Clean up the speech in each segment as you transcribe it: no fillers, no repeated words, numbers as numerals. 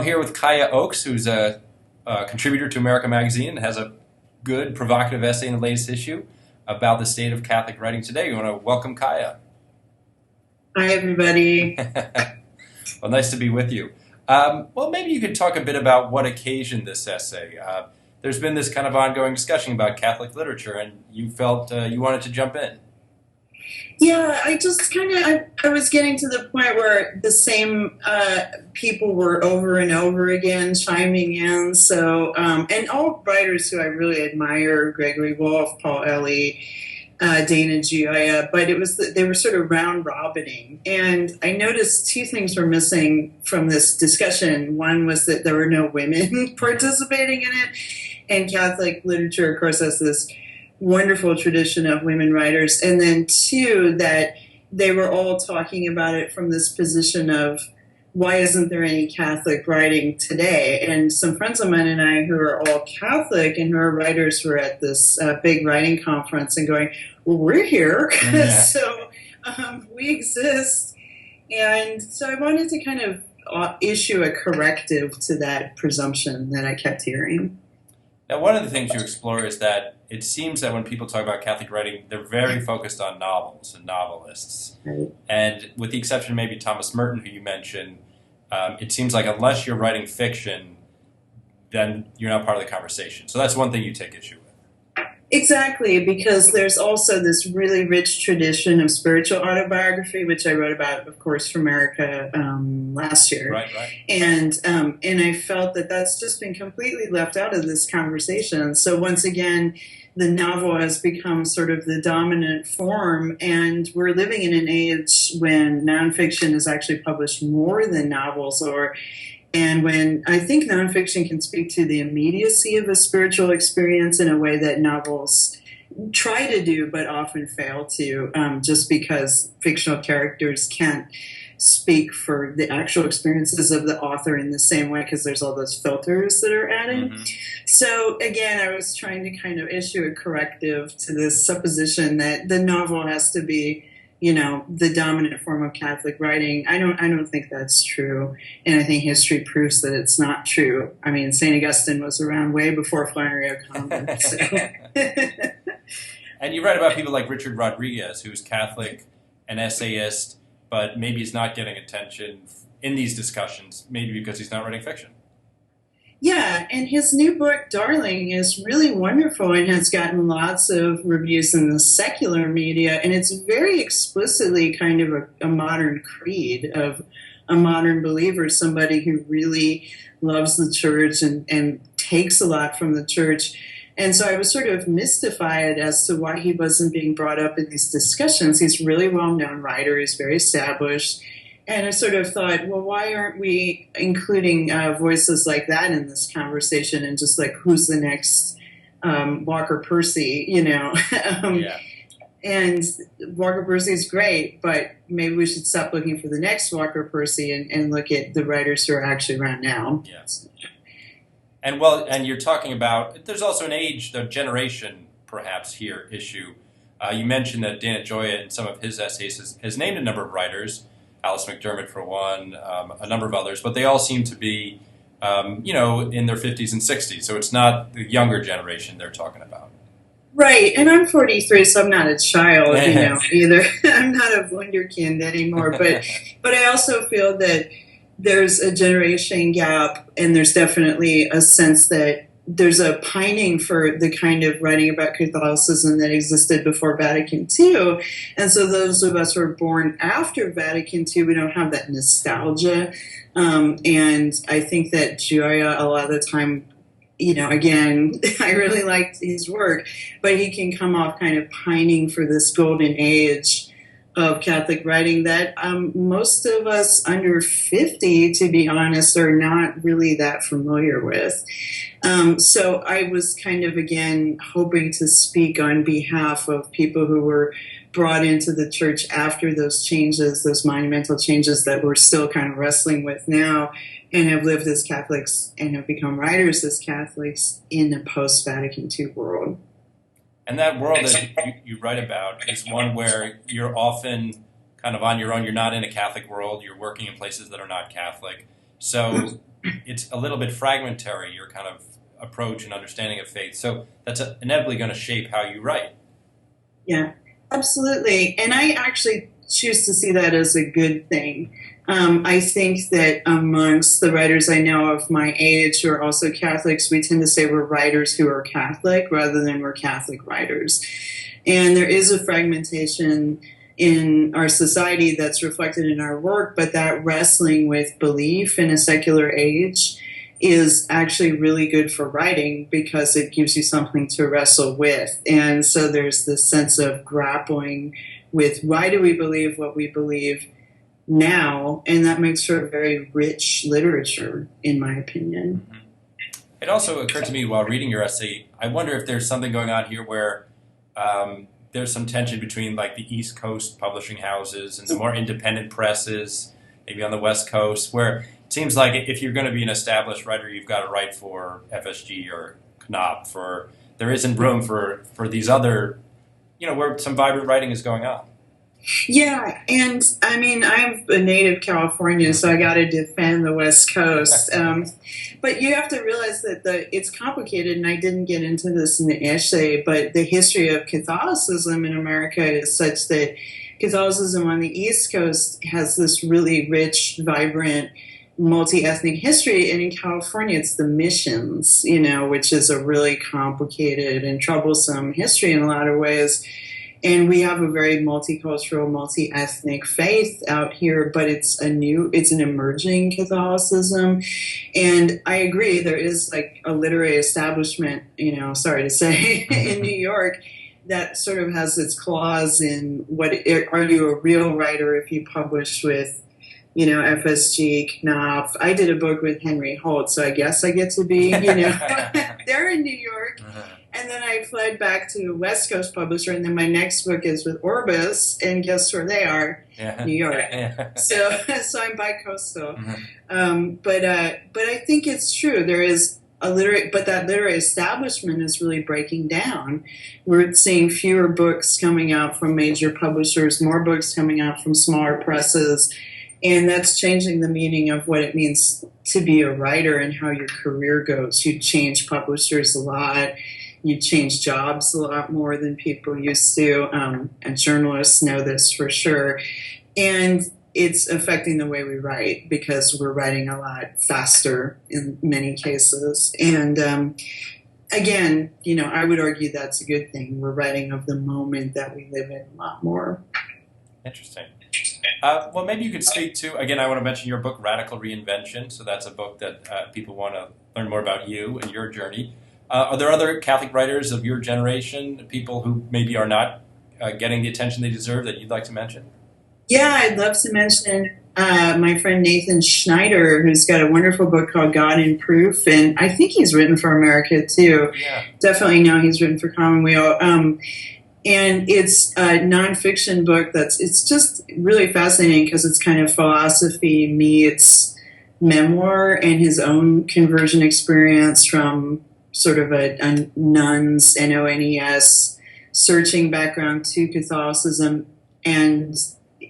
I'm here with Kaya Oakes, who's a contributor to America Magazine and has a good, provocative essay in the latest issue about the state of Catholic writing today. You want to welcome Kaya. Hi, everybody. Well, nice to be with you. Well, maybe you could talk a bit about what occasioned this essay. There's been this kind of ongoing discussion about Catholic literature, and you felt you wanted to jump in. Yeah, I just I was getting to the point where the same people were over and over again chiming in. So, and all writers who I really admire, Gregory Wolfe, Paul Elie, Dana Gioia, but they were sort of round robining. And I noticed two things were missing from this discussion. One was that there were no women participating in it. And Catholic literature, of course, has this wonderful tradition of women writers. And then two, that they were all talking about it from this position of why isn't there any Catholic writing today? And some friends of mine and I who are all Catholic and who are writers were at this big writing conference and going, well, we're here. Yeah. So we exist. And so I wanted to kind of issue a corrective to that presumption that I kept hearing. Now, one of the things you explore is that it seems that when people talk about Catholic writing, they're very focused on novels and novelists. Right. And with the exception of maybe Thomas Merton, who you mentioned, it seems like unless you're writing fiction, then you're not part of the conversation. So that's one thing you take issue with. Exactly, because there's also this really rich tradition of spiritual autobiography, which I wrote about, of course, for America last year. Right, right. And I felt that that's just been completely left out of this conversation. So once again, the novel has become sort of the dominant form, and we're living in an age when nonfiction is actually published more than novels, and when I think nonfiction can speak to the immediacy of a spiritual experience in a way that novels try to do but often fail to, just because fictional characters can't speak for the actual experiences of the author in the same way because there's all those filters that are added. Mm-hmm. So again, I was trying to kind of issue a corrective to this supposition that the novel has to be, the dominant form of Catholic writing. I don't think that's true, and I think history proves that it's not true. I mean, St. Augustine was around way before Flannery O'Connor. So. And you write about people like Richard Rodriguez, who's Catholic, an essayist, but maybe he's not getting attention in these discussions, maybe because he's not writing fiction. Yeah, and his new book, Darling, is really wonderful and has gotten lots of reviews in the secular media, and it's very explicitly kind of a modern creed of a modern believer, somebody who really loves the church and takes a lot from the church. And so I was sort of mystified as to why he wasn't being brought up in these discussions. He's a really well-known writer. He's very established. And I sort of thought, well, why aren't we including voices like that in this conversation and just like, who's the next Walker Percy, Yeah. And Walker Percy is great, but maybe we should stop looking for the next Walker Percy and look at the writers who are actually around now. Yes. And you're talking about, there's also an age, the generation, perhaps, here issue. You mentioned that Dana Gioia, in some of his essays, has named a number of writers, Alice McDermott for one, a number of others, but they all seem to be, in their 50s and 60s. So it's not the younger generation they're talking about. Right, and I'm 43, so I'm not a child, either. I'm not a wunderkind anymore, but I also feel that there's a generation gap, and there's definitely a sense that there's a pining for the kind of writing about Catholicism that existed before Vatican II. And so those of us who are born after Vatican II, we don't have that nostalgia. And I think that Gioia, a lot of the time, again, I really liked his work, but he can come off kind of pining for this golden age of Catholic writing that most of us under 50, to be honest, are not really that familiar with. So I was kind of, again, hoping to speak on behalf of people who were brought into the church after those changes, those monumental changes that we're still kind of wrestling with now, and have lived as Catholics and have become writers as Catholics in a post-Vatican II world. And that world that you write about is one where you're often kind of on your own. You're not in a Catholic world. You're working in places that are not Catholic. So it's a little bit fragmentary, your kind of approach and understanding of faith. So that's inevitably going to shape how you write. Yeah, absolutely. And I actually choose to see that as a good thing. I think that amongst the writers I know of my age who are also Catholics, we tend to say we're writers who are Catholic rather than we're Catholic writers. And there is a fragmentation in our society that's reflected in our work, but that wrestling with belief in a secular age is actually really good for writing because it gives you something to wrestle with. And so there's this sense of grappling with why do we believe what we believe now, and that makes for a very rich literature, in my opinion. Mm-hmm. It also occurred to me while reading your essay, I wonder if there's something going on here where there's some tension between like the East Coast publishing houses and the more independent presses, maybe on the West Coast, where it seems like if you're going to be an established writer, you've got to write for FSG or Knopf, or there isn't room for these other, where some vibrant writing is going on. Yeah, and I mean, I'm a native Californian, so I got to defend the West Coast. But you have to realize that it's complicated, and I didn't get into this in the essay, but the history of Catholicism in America is such that Catholicism on the East Coast has this really rich, vibrant, multi-ethnic history, and in California it's the missions, which is a really complicated and troublesome history in a lot of ways. And we have a very multicultural, multi-ethnic faith out here, but it's an emerging Catholicism. And I agree, there is like a literary establishment, sorry to say, in New York that sort of has its claws in are you a real writer if you publish with, FSG, Knopf. I did a book with Henry Holt, so I guess I get to be, they're in New York. And then I fled back to a West Coast publisher, and then my next book is with Orbis, and guess where they are? Yeah. New York. Yeah. So I'm bi-coastal. But I think it's true. There is but that literary establishment is really breaking down. We're seeing fewer books coming out from major publishers, more books coming out from smaller presses, and that's changing the meaning of what it means to be a writer and how your career goes. You change publishers a lot. You change jobs a lot more than people used to, and journalists know this for sure. And it's affecting the way we write because we're writing a lot faster in many cases. And again, I would argue that's a good thing. We're writing of the moment that we live in a lot more. Interesting. Well, maybe you could speak to, again, I want to mention your book, Radical Reinvention. So that's a book that people want to learn more about you and your journey. Are there other Catholic writers of your generation, people who maybe are not getting the attention they deserve that you'd like to mention? Yeah, I'd love to mention my friend Nathan Schneider, who's got a wonderful book called God in Proof, and I think he's written for America too. Yeah. Definitely know he's written for Commonweal. And it's a nonfiction book it's just really fascinating because it's kind of philosophy meets memoir and his own conversion experience from sort of a nun's, N-O-N-E-S, searching background to Catholicism and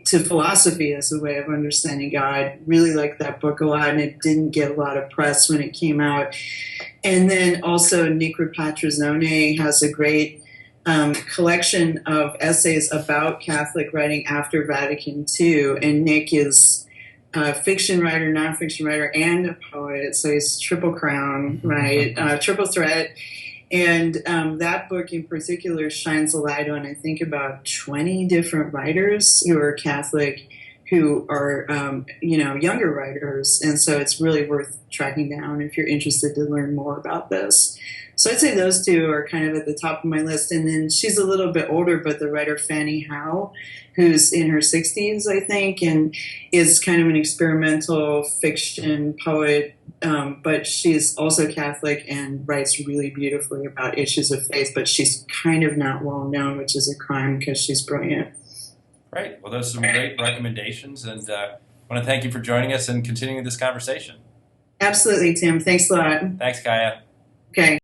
to philosophy as a way of understanding God. Really liked that book a lot, and it didn't get a lot of press when it came out. And then also Nick Rapatrazzone has a great collection of essays about Catholic writing after Vatican II, and Nick is a fiction writer, nonfiction writer, and a poet, so he's triple crown, right? Triple threat. And that book in particular shines a light on, I think, about 20 different writers who are Catholic, who are, younger writers. And so it's really worth tracking down if you're interested to learn more about this. So I'd say those two are kind of at the top of my list. And then she's a little bit older, but the writer Fanny Howe, who's in her 60s, I think, and is kind of an experimental fiction poet, but she's also Catholic and writes really beautifully about issues of faith, but she's kind of not well known, which is a crime because she's brilliant. Great. Well, those are some great recommendations, and I want to thank you for joining us and continuing this conversation. Absolutely, Tim. Thanks a lot. Thanks, Gioia. Okay.